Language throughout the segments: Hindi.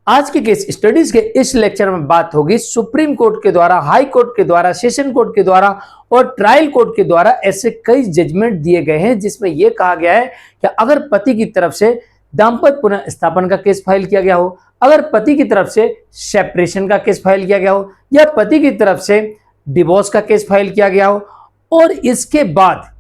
आज के केस स्टडीज के इस लेक्चर में बात होगी सुप्रीम कोर्ट के द्वारा, हाई कोर्ट के द्वारा, सेशन कोर्ट के द्वारा और ट्रायल कोर्ट के द्वारा ऐसे कई जजमेंट दिए गए हैं जिसमें यह कहा गया है कि अगर पति की तरफ से दाम्पत्य पुनः स्थापन का केस फाइल किया गया हो, अगर पति की तरफ से सेपरेशन का केस फाइल किया गया हो या पति की तरफ से डिवोर्स का केस फाइल किया गया हो और इसके बाद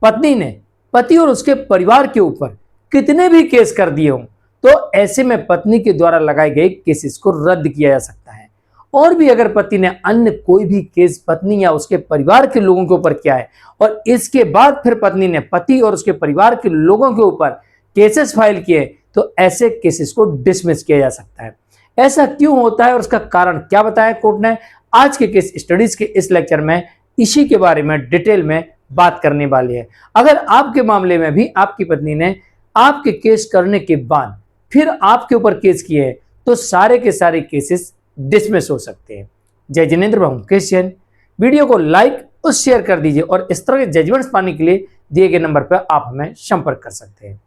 पत्नी ने पति और उसके परिवार के ऊपर कितने भी केस कर दिए हों, तो ऐसे में पत्नी के द्वारा लगाए गए केसेस को रद्द किया जा सकता है। और भी अगर पति ने अन्य कोई भी केस पत्नी या उसके परिवार के लोगों के ऊपर किया है और इसके बाद फिर पत्नी ने पति और उसके परिवार के लोगों के ऊपर केसेस फाइल किए, तो ऐसे केसेस को डिसमिस किया जा सकता है। ऐसा क्यों होता है और उसका कारण क्या बताया कोर्ट ने, आज के केस स्टडीज के इस लेक्चर में इसी के बारे में डिटेल में बात करने वाली है। अगर आपके मामले में भी आपकी पत्नी ने आपके केस करने के बाद फिर आपके ऊपर केस किए हैं, तो सारे के सारे केसेस डिसमिस हो सकते हैं। जय जिनेंद्र मुकेश जैन। वीडियो को लाइक और शेयर कर दीजिए और इस तरह के जजमेंट्स पाने के लिए दिए गए नंबर पर आप हमें संपर्क कर सकते हैं।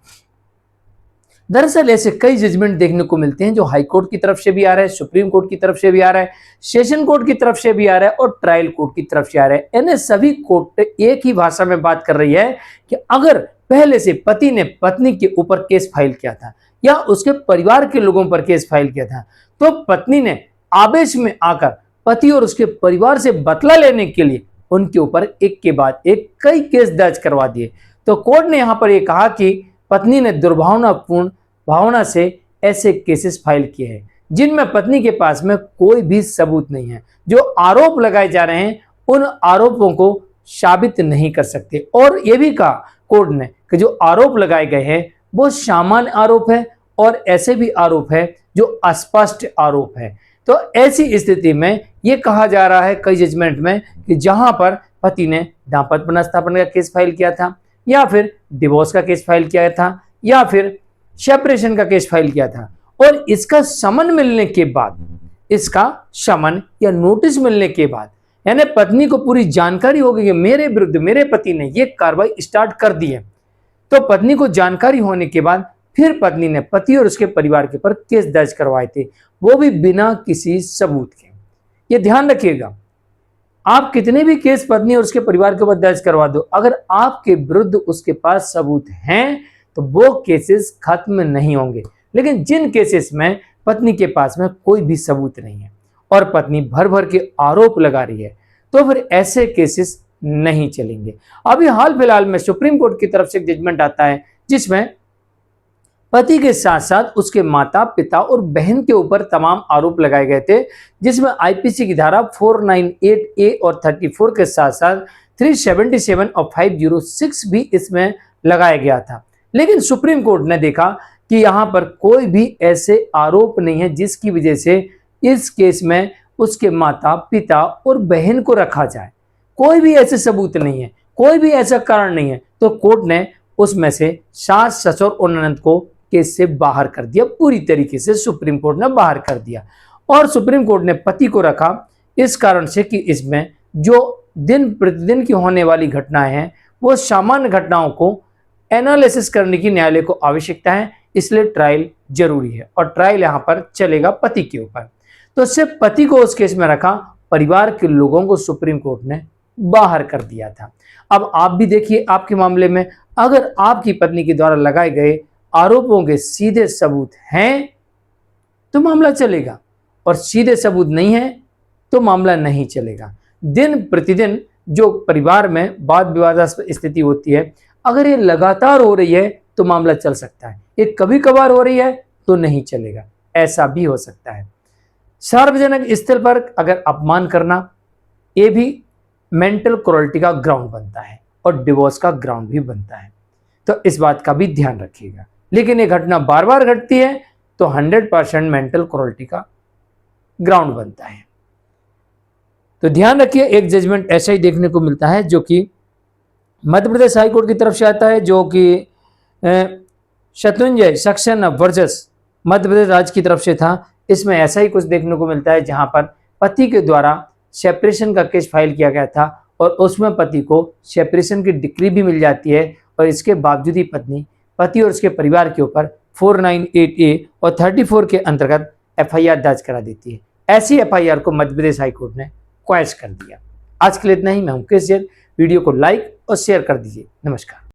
दरअसल ऐसे कई जजमेंट देखने को मिलते हैं जो हाई कोर्ट की तरफ से भी आ रहा है, सुप्रीम कोर्ट की तरफ से भी आ रहा है, सेशन कोर्ट की तरफ से भी आ रहा है और ट्रायल कोर्ट की तरफ से आ रहा है। इन्हें सभी कोर्ट एक ही भाषा में बात कर रही है कि अगर पहले से पति ने पत्नी के ऊपर केस फाइल किया था या उसके परिवार के लोगों पर केस फाइल किया था, तो पत्नी ने आवेश में आकर पति और उसके परिवार से बदला लेने के लिए उनके ऊपर एक के बाद एक कई केस दर्ज करवा दिए। तो कोर्ट ने यहां पर यह कहा कि पत्नी ने दुर्भावनापूर्ण भावना से ऐसे केसेस फाइल किए हैं जिनमें पत्नी के पास में कोई भी सबूत नहीं है। जो आरोप लगाए जा रहे हैं उन आरोपों को साबित नहीं कर सकते। और यह भी कहा कोर्ट ने कि जो आरोप लगाए गए हैं वो सामान्य आरोप है और ऐसे भी आरोप है जो अस्पष्ट आरोप है। तो ऐसी स्थिति में यह कहा जा रहा है कई जजमेंट में कि जहां पर पति ने दाम्पत्य पुनर्स्थापन का केस फाइल किया था या फिर डिवोर्स का केस फाइल किया था या फिर सेपरेशन का केस फाइल किया था और इसका समन मिलने के बाद, इसका समन या नोटिस मिलने के बाद, यानी पत्नी को पूरी जानकारी हो गई कि मेरे विरुद्ध मेरे पति ने यह कार्रवाई स्टार्ट कर दी है, तो पत्नी को जानकारी होने के बाद फिर पत्नी ने पति और उसके परिवार के ऊपर केस दर्ज करवाए थे, वो भी बिना किसी सबूत के। ये ध्यान रखिएगा, आप कितने भी केस पत्नी और उसके परिवार के ऊपर दर्ज करवा दो, अगर आपके विरुद्ध उसके पास सबूत हैं तो वो केसेस खत्म नहीं होंगे। लेकिन जिन केसेस में पत्नी के पास में कोई भी सबूत नहीं है और पत्नी भर भर के आरोप लगा रही है, तो फिर ऐसे केसेस नहीं चलेंगे। अभी हाल फिलहाल में सुप्रीम कोर्ट की तरफ से एक जजमेंट आता है जिसमें पति के साथ साथ उसके माता पिता और बहन के ऊपर तमाम आरोप लगाए गए थे, जिसमें आईपीसी की धारा 498A और 34 के साथ साथ 377 और 506 भी इसमें लगाया गया था। लेकिन सुप्रीम कोर्ट ने देखा कि यहां पर कोई भी ऐसे आरोप नहीं है जिसकी वजह से इस केस में उसके माता पिता और बहन को रखा जाए। कोई भी ऐसे सबूत नहीं है, कोई भी ऐसा कारण नहीं है, तो कोर्ट ने उसमें से सास ससुर और ननद को केस से बाहर कर दिया। पूरी तरीके से सुप्रीम कोर्ट ने बाहर कर दिया और सुप्रीम कोर्ट ने पति को रखा इस कारण से कि इसमें जो दिन प्रतिदिन की होने वाली घटनाएं हैं वो सामान्य घटनाओं को एनालिसिस करने की न्यायालय को आवश्यकता है, इसलिए ट्रायल जरूरी है और ट्रायल यहां पर चलेगा पति के ऊपर। तो सिर्फ पति को उस केस में रखा, परिवार के लोगों को सुप्रीम कोर्ट ने बाहर कर दिया था। अब आप भी देखिए आपके मामले में अगर आपकी पत्नी के द्वारा लगाए गए आरोपों के सीधे सबूत हैं तो मामला चलेगा और सीधे सबूत नहीं है तो मामला नहीं चलेगा। दिन प्रतिदिन जो परिवार में वाद विवादास्पद स्थिति होती है, अगर ये लगातार हो रही है तो मामला चल सकता है, ये कभी कभार हो रही है तो नहीं चलेगा, ऐसा भी हो सकता है। सार्वजनिक स्थल पर अगर अपमान करना, ये भी मेंटल क्रूरल्टी का ग्राउंड बनता है और डिवोर्स का ग्राउंड भी बनता है, तो इस बात का भी ध्यान रखिएगा। लेकिन ये घटना बार बार घटती है तो 100% मेंटल क्रूरल्टी का ग्राउंड बनता है। तो ध्यान रखिए, एक जजमेंट ऐसा ही देखने को मिलता है जो कि मध्य प्रदेश हाई कोर्ट की तरफ से आता है, जो कि शत्रुंजय सक्सेना वर्सेस मध्य प्रदेश राज्य की तरफ से था। इसमें ऐसा ही कुछ देखने को मिलता है जहां पर पति के द्वारा सेपरेशन का केस फाइल किया गया था और उसमें पति को सेपरेशन की डिक्री भी मिल जाती है और इसके बावजूद ही पत्नी पति और उसके परिवार के ऊपर 498A और 34 के अंतर्गत FIR दर्ज करा देती है। ऐसी FIR को मध्य प्रदेश हाईकोर्ट ने क्वैश कर दिया। आज के लिए इतना ही। मैं हूं कृष जैन। वीडियो को लाइक और शेयर कर दीजिए। नमस्कार।